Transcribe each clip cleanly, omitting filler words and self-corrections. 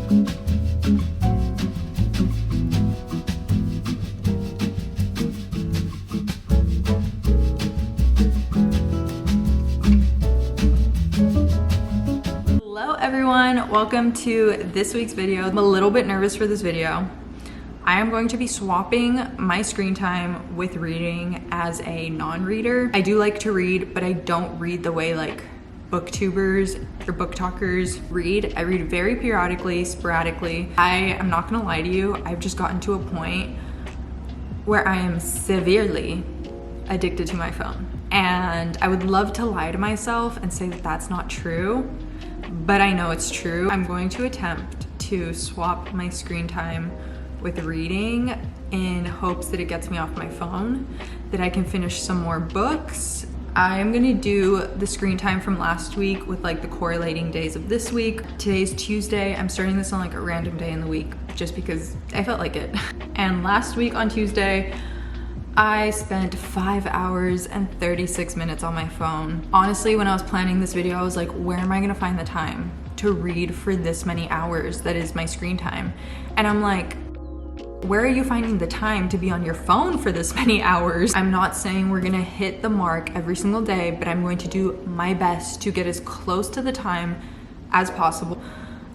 Hello everyone, welcome to this week's video. I'm a little bit nervous for this video. I am going to be swapping my screen time with reading as a non-reader. I do like to read, but I don't read the way like booktubers or booktalkers read. I read very periodically, sporadically. I am not gonna lie to you, I've just gotten to a point where I am severely addicted to my phone. And I would love to lie to myself and say that that's not true, but I know it's true. I'm going to attempt to swap my screen time with reading in hopes that it gets me off my phone, that I can finish some more books. I'm gonna do the screen time from last week with like the correlating days of this week. Today's Tuesday. I'm starting this on like a random day in the week just because I felt like it. And last week on Tuesday, I spent 5 hours and 36 minutes on my phone. Honestly, when I was planning this video, I was like, where am I gonna find the time to read for this many hours that is my screen time? And I'm like, where are you finding the time to be on your phone for this many hours? I'm not saying we're gonna hit the mark every single day, but I'm going to do my best to get as close to the time as possible.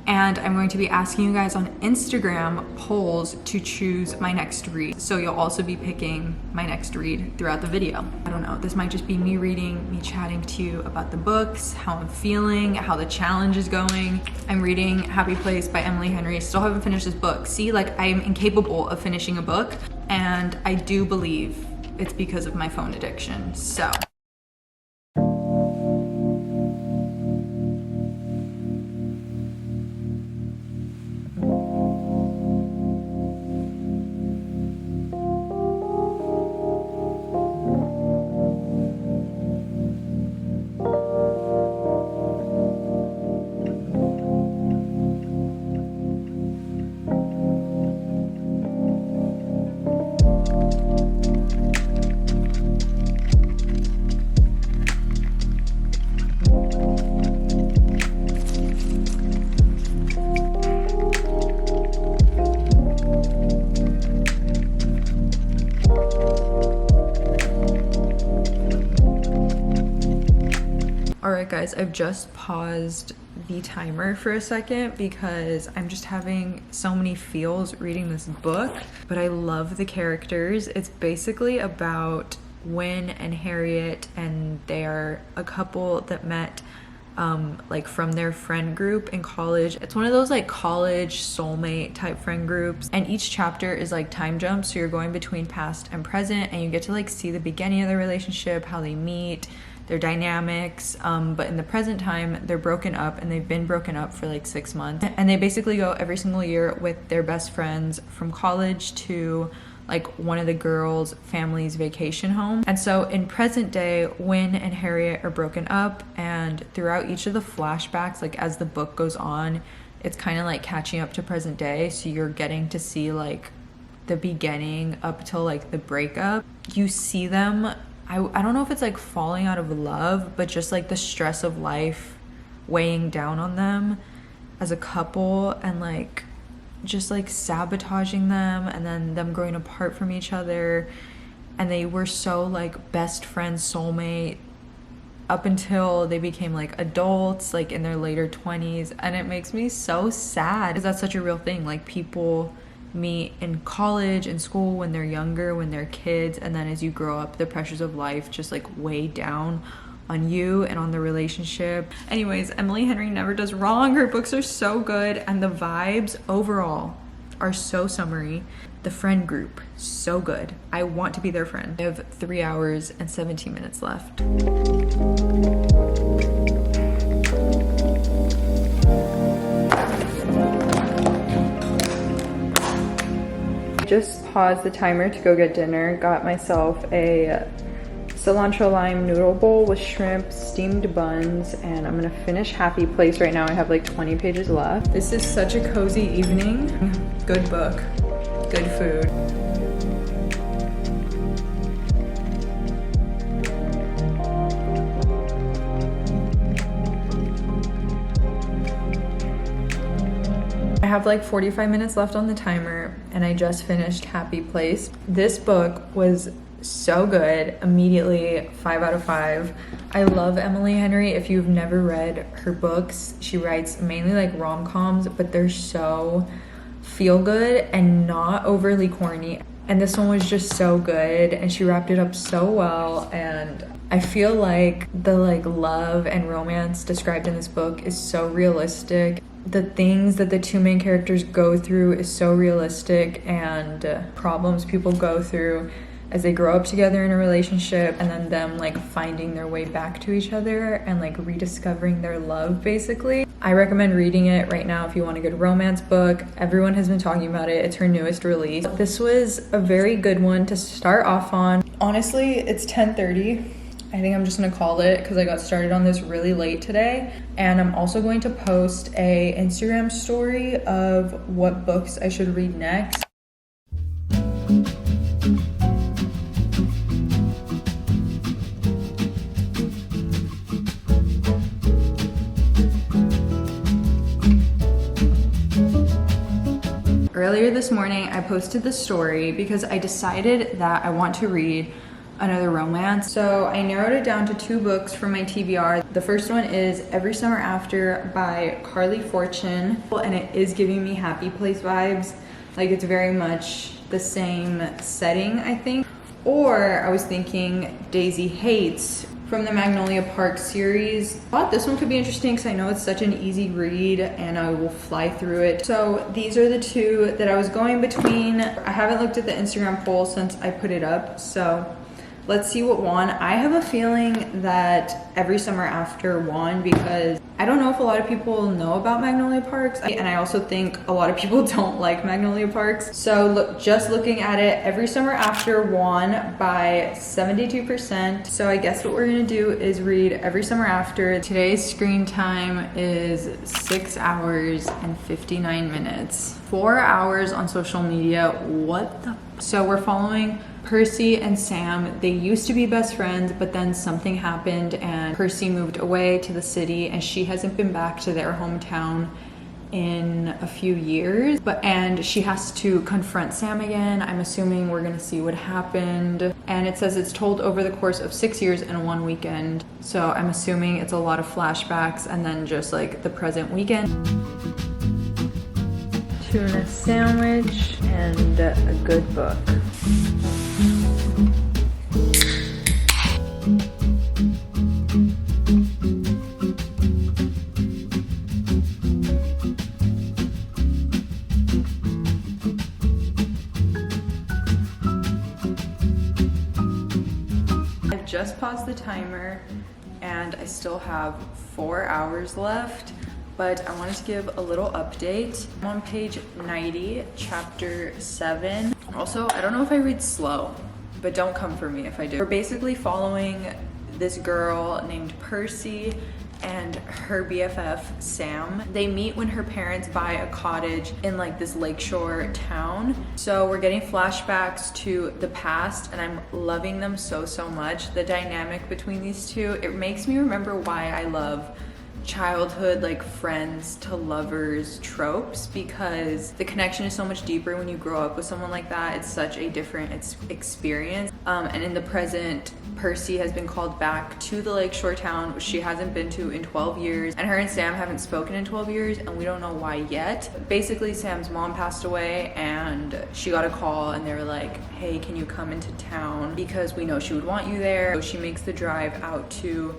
And I'm going to be asking you guys on Instagram polls to choose my next read. So you'll also be picking my next read throughout the video. I don't know, this might just be me reading, me chatting to you about the books, how I'm feeling, how the challenge is going. I'm reading Happy Place by Emily Henry. Still haven't finished this book. See, like I am incapable of finishing a book, and I do believe it's because of my phone addiction, so. Alright guys, I've just paused the timer for a second because I'm just having so many feels reading this book, but I love the characters. It's basically about Wynn and Harriet, and they're a couple that met like from their friend group in college. It's one of those like college soulmate type friend groups, and each chapter is like time jumps, so you're going between past and present, and you get to like see the beginning of the relationship, how they meet, their dynamics, but in the present time they're broken up, and they've been broken up for like 6 months, and they basically go every single year with their best friends from college to like one of the girls' family's vacation home. And so in present day, Wynn and Harriet are broken up, and throughout each of the flashbacks, like as the book goes on, it's kind of like catching up to present day, so you're getting to see like the beginning up till like the breakup. You see them, I don't know if it's like falling out of love, but just like the stress of life weighing down on them as a couple, and like just like sabotaging them, and then them growing apart from each other. And they were so like best friends, soulmate, up until they became like adults, like in their later 20s. And it makes me so sad because that's such a real thing. Like people meet in college and school when they're younger, when they're kids, and then as you grow up, the pressures of life just like weigh down on you and on the relationship. Anyways, Emily Henry never does wrong. Her books are so good, and the vibes overall are so summery. The friend group, so good. I want to be their friend. I have 3 hours and 17 minutes left. Just paused the timer to go get dinner. Got myself a cilantro lime noodle bowl with shrimp, steamed buns, and I'm gonna finish Happy Place right now. I have like 20 pages left. This is such a cozy evening. Good book, good food. I have like 45 minutes left on the timer and I just finished Happy Place. This book was so good. Immediately 5 out of 5. I love Emily Henry. If you've never read her books, she writes mainly like rom-coms, but they're so feel good and not overly corny. And this one was just so good and she wrapped it up so well. And I feel like the love and romance described in this book is so realistic. The things that the two main characters go through is so realistic, and problems people go through as they grow up together in a relationship, and then them like finding their way back to each other and like rediscovering their love basically. I recommend reading it right now if you want a good romance book. Everyone has been talking about it. It's her newest release. This was a very good one to start off on. Honestly, it's 10:30. I think I'm just gonna call it because I got started on this really late today. And I'm also going to post a Instagram story of what books I should read next. Earlier this morning, I posted the story because I decided that I want to read another romance. So I narrowed it down to 2 books from my TBR. The first one is Every Summer After by Carly Fortune, and it is giving me Happy Place vibes. Like, it's very much the same setting, I think. Or I was thinking Daisy Hates from the Magnolia Park series. I thought this one could be interesting because I know it's such an easy read and I will fly through it. So these are the 2 that I was going between. I haven't looked at the Instagram poll since I put it up, so let's see what won. I have a feeling that Every Summer After won because I don't know if a lot of people know about Magnolia Parks, and I also think a lot of people don't like Magnolia Parks. So look, just looking at it, Every Summer After won by 72%. So I guess what we're gonna do is read Every Summer After. Today's screen time is 6 hours and 59 minutes. 4 hours on social media, what the? So we're following Percy and Sam. They used to be best friends, but then something happened and Percy moved away to the city and she hasn't been back to their hometown in a few years, and she has to confront Sam again. I'm assuming we're gonna see what happened. And it says it's told over the course of 6 years and 1 weekend. So I'm assuming it's a lot of flashbacks and then just like the present weekend. Tuna sandwich and a good book. I've just paused the timer and I still have 4 hours left. But I wanted to give a little update. I'm on page 90, chapter 7. Also, I don't know if I read slow, but don't come for me if I do. We're basically following this girl named Percy and her BFF, Sam. They meet when her parents buy a cottage in like this lakeshore town. So we're getting flashbacks to the past and I'm loving them so much. The dynamic between these 2, it makes me remember why I love childhood like friends to lovers tropes, because the connection is so much deeper when you grow up with someone like that. It's such a different experience. And in the present, Percy has been called back to the lakeshore town, which she hasn't been to in 12 years, and her and Sam haven't spoken in 12 years, and we don't know why yet. Basically, Sam's mom passed away and she got a call and they were like, hey, can you come into town because we know she would want you there. So she makes the drive out to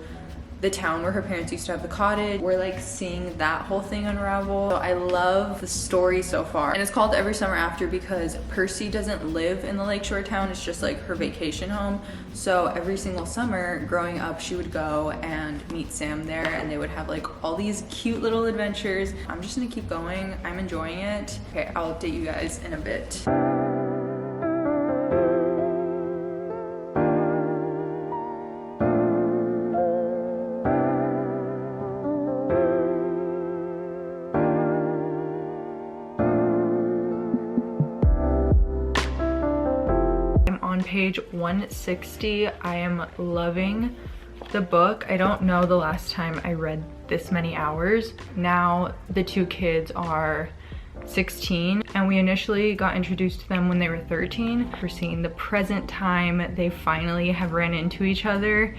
the town where her parents used to have the cottage. We're like seeing that whole thing unravel. So I love the story so far. And it's called Every Summer After because Percy doesn't live in the lakeshore town. It's just like her vacation home. So every single summer growing up, she would go and meet Sam there and they would have like all these cute little adventures. I'm just gonna keep going. I'm enjoying it. Okay, I'll update you guys in a bit. On page 160, I am loving the book. I don't know the last time I read this many hours. Now the 2 kids are 16, and we initially got introduced to them when they were 13. We're seeing the present time they finally have ran into each other,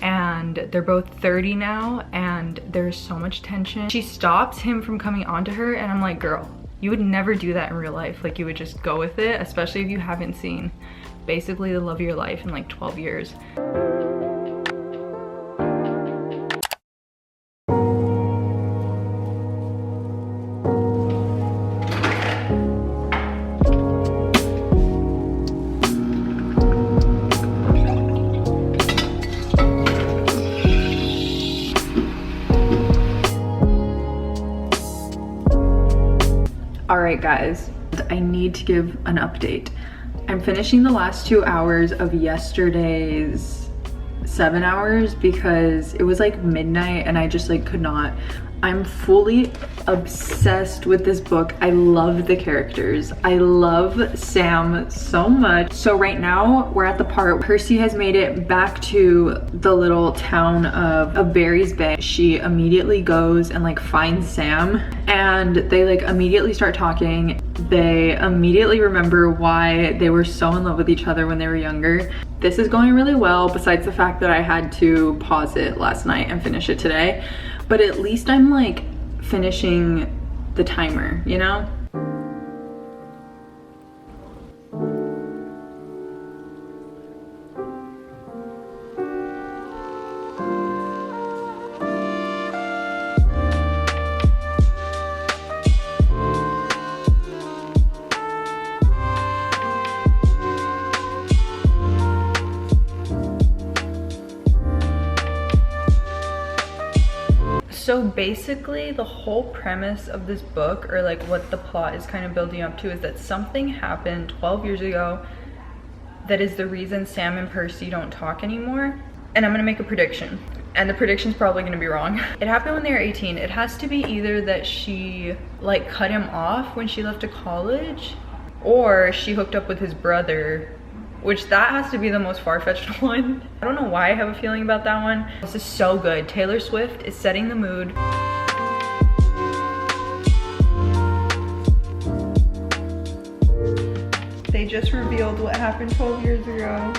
and they're both 30 now, and there's so much tension. She stops him from coming onto her, and I'm like, girl, you would never do that in real life. Like, you would just go with it, especially if you haven't seen basically the love of your life in like 12 years. All right, guys, I need to give an update. I'm finishing the last 2 hours of yesterday's 7 hours because it was like midnight and I just like could not. I'm fully obsessed with this book. I love the characters. I love Sam so much. So right now we're at the part Percy has made it back to the little town of Barry's Bay. She immediately goes and like finds Sam, and they like immediately start talking. They immediately remember why they were so in love with each other when they were younger. This is going really well, besides the fact that I had to pause it last night and finish it today. But at least I'm like finishing the timer, you know? So basically the whole premise of this book, or like what the plot is kind of building up to, is that something happened 12 years ago that is the reason Sam and Percy don't talk anymore. And I'm gonna make a prediction, and the prediction's probably gonna be wrong. It happened when they were 18. It has to be either that she like cut him off when she left to college, or she hooked up with his brother, which that has to be the most far-fetched one. I don't know why I have a feeling about that one. This is so good. Taylor Swift is setting the mood. They just revealed what happened 12 years ago.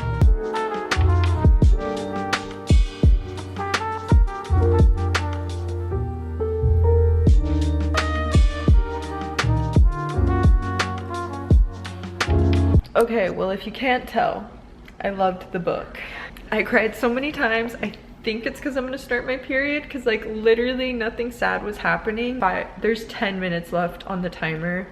Okay, well, if you can't tell, I loved the book. I cried so many times. I think it's because I'm gonna start my period, because like literally nothing sad was happening. But there's 10 minutes left on the timer,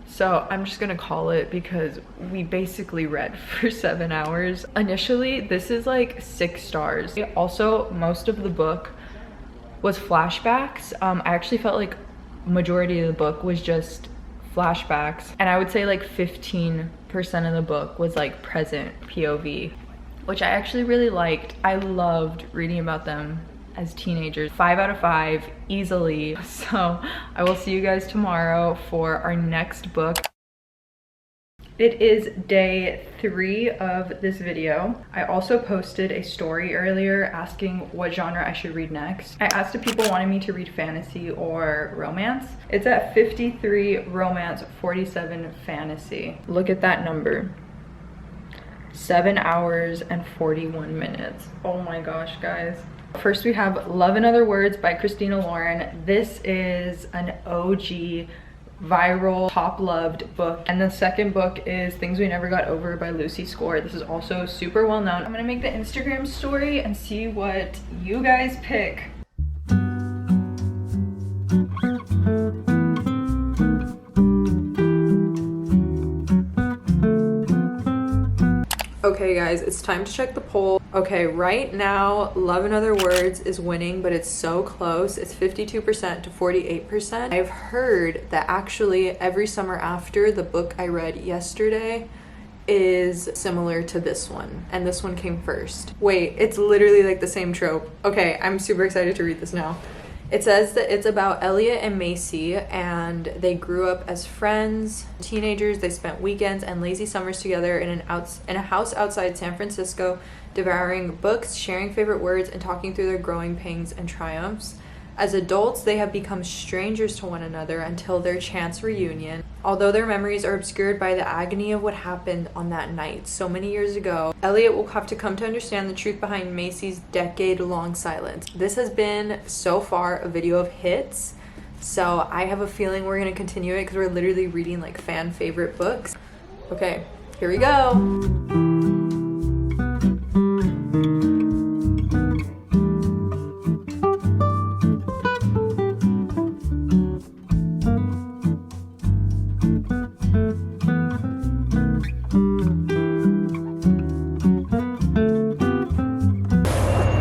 so I'm just gonna call it because we basically read for 7 hours. Initially, this is like 6 stars. Also, most of the book was flashbacks. I actually felt like majority of the book was just flashbacks, and I would say like 15% of the book was like present POV, which I actually really liked. I loved reading about them as teenagers. 5 out of 5 easily. So I will see you guys tomorrow for our next book. It is day 3 of this video. I also posted a story earlier asking what genre I should read next. I asked if people wanted me to read fantasy or romance. It's at 53 romance, 47 fantasy. Look at that number. 7 hours and 41 minutes. Oh my gosh, guys. First we have Love in Other Words by Christina Lauren. This is an OG viral top loved book, and the second book is Things We Never Got Over by Lucy Score. This is also super well known. I'm gonna make the Instagram story and see what you guys pick. Okay guys, it's time to check the poll. Okay, right now Love in Other Words is winning, but it's so close. It's 52% to 48%. I've heard that actually Every Summer After, the book I read yesterday, is similar to this one, and this one came first. Wait, it's literally like the same trope. Okay, I'm super excited to read this now. It says that it's about Elliot and Macy, and they grew up as friends, teenagers. They spent weekends and lazy summers together in a house outside San Francisco, devouring books, sharing favorite words, and talking through their growing pains and triumphs. As adults, they have become strangers to one another until their chance reunion. Although their memories are obscured by the agony of what happened on that night so many years ago, Elliot will have to come to understand the truth behind Macy's decade-long silence. This has been, so far, a video of hits. So I have a feeling we're gonna continue it because we're literally reading like fan favorite books. Okay, here we go.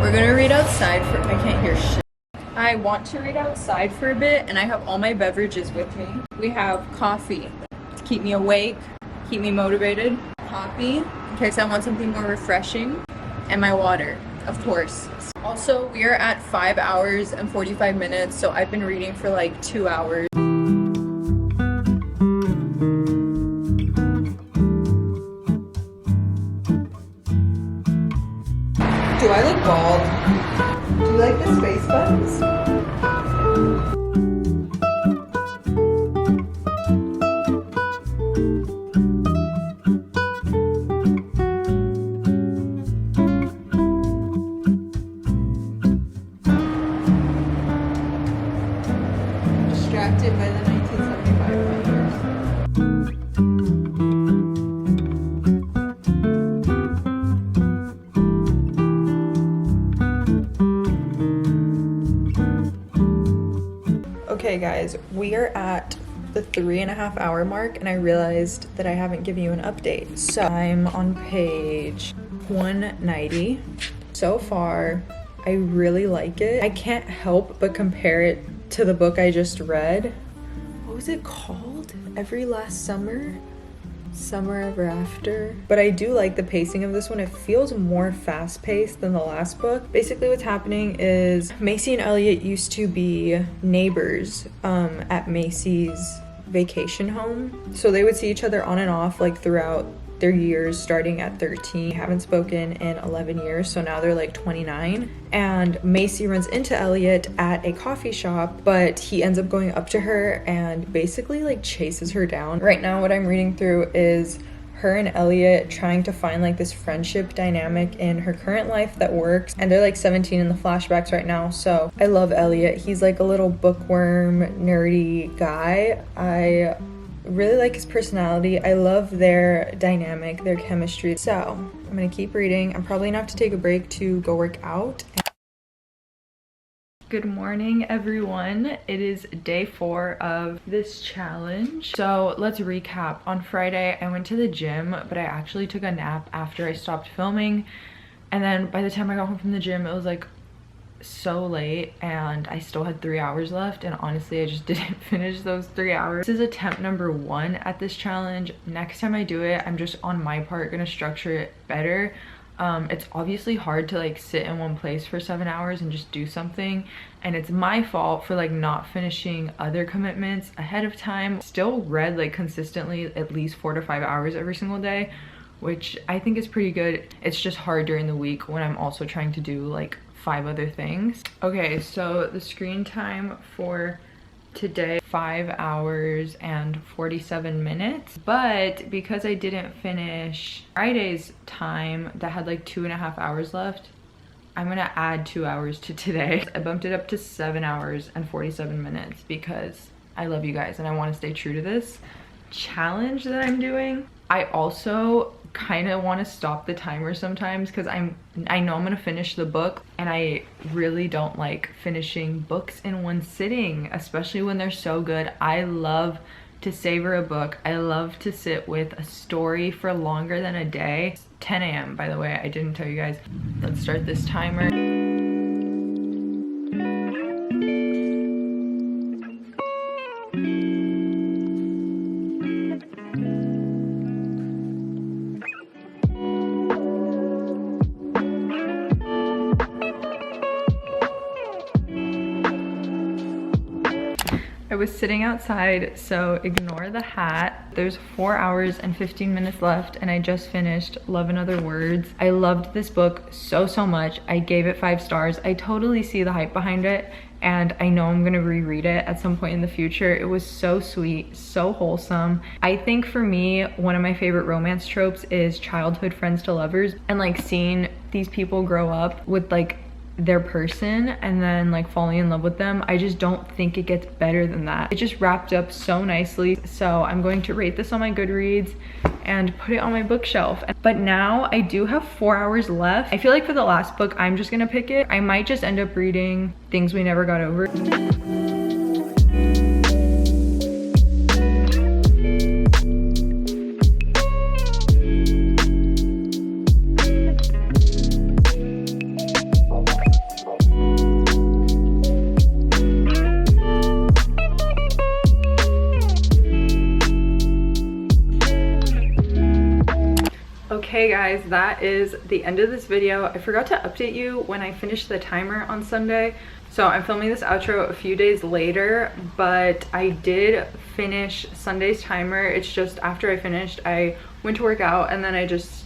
We're gonna read outside for, I can't hear shit. I want to read outside for a bit and I have all my beverages with me. We have coffee to keep me awake, keep me motivated, coffee in case I want something more refreshing, and my water, of course. Also, we are at 5 hours and 45 minutes, so I've been reading for like 2 hours. Do I look bald? Do you like the space buttons? Distracted by the 1975 pictures. Okay guys, we are at the 3.5 hour mark and I realized that I haven't given you an update. So I'm on page 190. So far, I really like it. I can't help but compare it to the book I just read. What was it called? Every Last Summer? Summer Ever After. But I do like the pacing of this one. It feels more fast-paced than the last book. Basically what's happening is Macy and Elliot used to be neighbors at Macy's vacation home. So they would see each other on and off like throughout their years, starting at 13. Haven't spoken in 11 years, so now they're like 29. And Macy runs into Elliot at a coffee shop, but he ends up going up to her and basically like chases her down. Right now what I'm reading through is her and Elliot trying to find like this friendship dynamic in her current life that works, and they're like 17 in the flashbacks right now. So I love Elliot. He's like a little bookworm nerdy guy. I really like his personality. I love their dynamic, their chemistry. So I'm gonna keep reading. I'm probably gonna have to take a break to go work out. Good morning, everyone. It is day 4 of this challenge. So let's recap. On Friday, I went to the gym, but I actually took a nap after I stopped filming. And then by the time I got home from the gym, it was like so late and I still had 3 hours left, and honestly I just didn't finish those 3 hours. This is attempt number 1 at this challenge. Next time I do it, I'm just on my part gonna structure it better. It's obviously hard to like sit in one place for 7 hours and just do something, and it's my fault for like not finishing other commitments ahead of time. Still read like consistently at least 4 to 5 hours every single day, which I think is pretty good. It's just hard during the week when I'm also trying to do like 5 other things. Okay, so the screen time for today, 5 hours and 47 minutes. But because I didn't finish Friday's time that had like 2.5 hours left, I'm gonna add 2 hours to today. I bumped it up to 7 hours and 47 minutes because I love you guys and I want to stay true to this challenge that I'm doing. I also kind of want to stop the timer sometimes because I know I'm gonna finish the book, and I really don't like finishing books in one sitting, especially when they're so good. I love to savor a book. I love to sit with a story for longer than a day. It's 10 a.m. by the way, I didn't tell you guys. Let's start this timer. I was sitting outside, so ignore the hat. There's 4 hours and 15 minutes left, and I just finished Love in Other Words. I loved this book so much. I gave it 5 stars. I totally see the hype behind it, and I know I'm gonna reread it at some point in the future. It was so sweet, so wholesome. I think for me, one of my favorite romance tropes is childhood friends to lovers, and like seeing these people grow up with like their person and then like falling in love with them. I just don't think it gets better than that. It just wrapped up so nicely. So I'm going to rate this on my Goodreads and put it on my bookshelf. But now I do have 4 hours left. I feel like for the last book, I'm just gonna pick it. I might just end up reading Things We Never Got Over. Okay guys, that is the end of this video. I forgot to update you when I finished the timer on Sunday. So I'm filming this outro a few days later, but I did finish Sunday's timer. It's just after I finished, I went to work out and then I just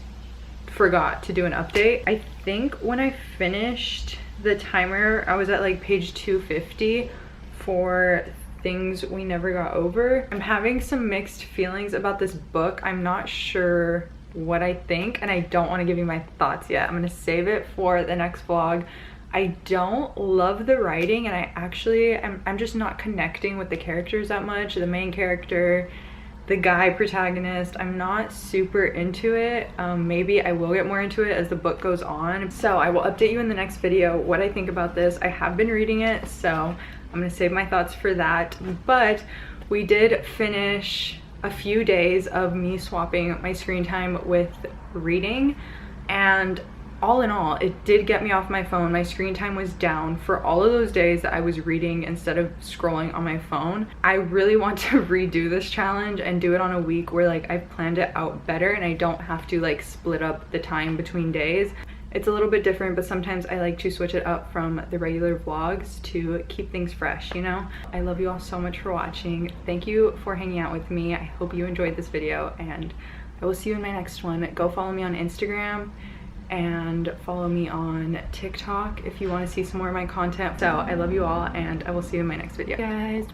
forgot to do an update. I think when I finished the timer, I was at like page 250 for Things We Never Got Over. I'm having some mixed feelings about this book. I'm not sure what I think, and I don't want to give you my thoughts yet. I'm gonna save it for the next vlog. I don't love the writing, and I'm just not connecting with the characters that much. The main character, the guy protagonist, I'm not super into it. Maybe I will get more into it as the book goes on. So I will update you in the next video what I think about this. I have been reading it, so I'm gonna save my thoughts for that. But we did finish a few days of me swapping my screen time with reading, and all in all, it did get me off my phone. My screen time was down for all of those days that I was reading instead of scrolling on my phone. I really want to redo this challenge and do it on a week where like I've planned it out better and I don't have to like split up the time between days. It's a little bit different, but sometimes I like to switch it up from the regular vlogs to keep things fresh, you know? I love you all so much for watching. Thank you for hanging out with me. I hope you enjoyed this video, and I will see you in my next one. Go follow me on Instagram and follow me on TikTok if you want to see some more of my content. So I love you all, and I will see you in my next video. Guys.